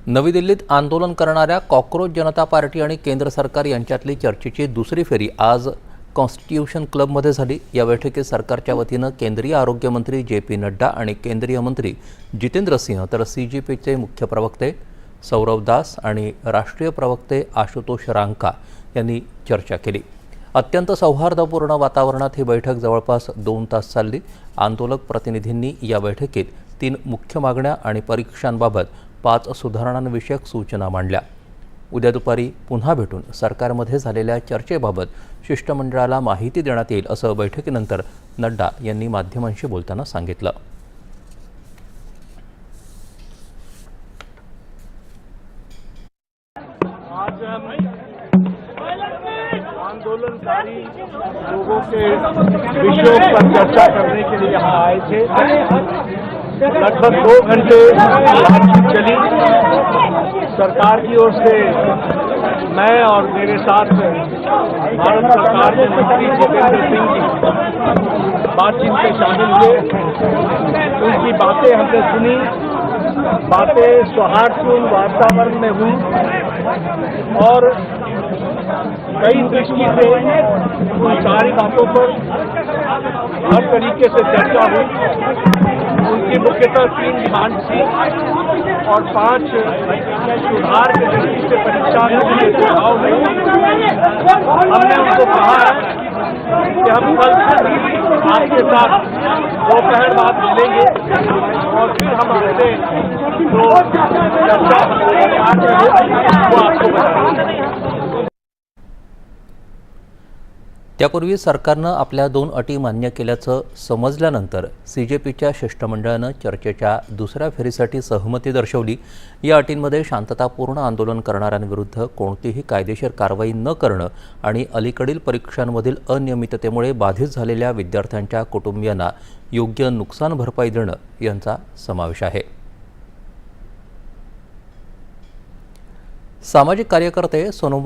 नवी दिल्लीत आंदोलन करणाऱ्या कॉकरोच जनता पार्टी आणि केंद्र सरकार यांच्यातली चर्चेची दुसरी फेरी आज कॉन्स्टिट्यूशन क्लबमध्ये झाली। या बैठकीत सरकारच्या वतीनं केंद्रीय आरोग्य मंत्री जे.पी. नड्डा आणि केंद्रीय मंत्री जितेंद्र सिंह तर CJPचे मुख्य प्रवक्ते सौरव दास आणि राष्ट्रीय प्रवक्ते आशुतोष रांका यांनी चर्चा केली। अत्यंत सौहार्दपूर्ण वातावरणात ही बैठक जवळपास 2 तास चालली। आंदोलक प्रतिनिधींनी या बैठकीत 3 मुख्य मागण्या आणि परीक्षांबाबत 5 सुधारणांविषयक सूचना मांडल्या। उद्या दुपारी पुन्हा भेटून सरकारमध्ये झालेल्या चर्चेबाबत शिष्टमंडळाला माहिती देण्यात येईल असं बैठकीनंतर नड्डा यांनी माध्यमांशी बोलताना सांगितलं। आज हम आंदोलनकारी लोगों के विषयों पर चर्चा करने के लिए यहाँ आए थे। लगभग 2 घंटे बातचीत चली। सरकार की ओर से मैं और मेरे साथ भारत सरकार के मंत्री जितेंद्र सिंह जी बातचीत में शामिल हुए। उनकी बातें हमने सुनी। बातें सौहार्दपूर्ण वातावरण में हुई और कई दृष्टि से उन सारी बातों पर हर तरीके से चर्चा हुई। उनकी मुख्यतः 3 डिमांड थी और 5 सुधार के दृष्टि से परीक्षा के सुझाव में हमने उनको कहा है कि हम कल आपके साथ दोपहर बाद मिलेंगे और फिर हम आपसे जो चर्चा वो आपको बताएंगे। त्यापूर्वी सरकारनं आपल्या 2 अटी मान्य केल्याचं समजल्यानंतर CJPच्या शिष्टमंडळानं चर्चेच्या दुसऱ्या फेरीसाठी सहमती दर्शवली। या अटींमध्ये शांततापूर्ण आंदोलन करणाऱ्यांविरुद्ध कोणतीही कायदेशीर कारवाई न करणं आणि अलीकडील परीक्षांमधील अनियमिततेमुळे बाधित झालेल्या विद्यार्थ्यांच्या कुटुंबियांना योग्य नुकसान भरपाई देणं यांचा समावेश आहे। सामाजिक कार्यकर्ते सोनम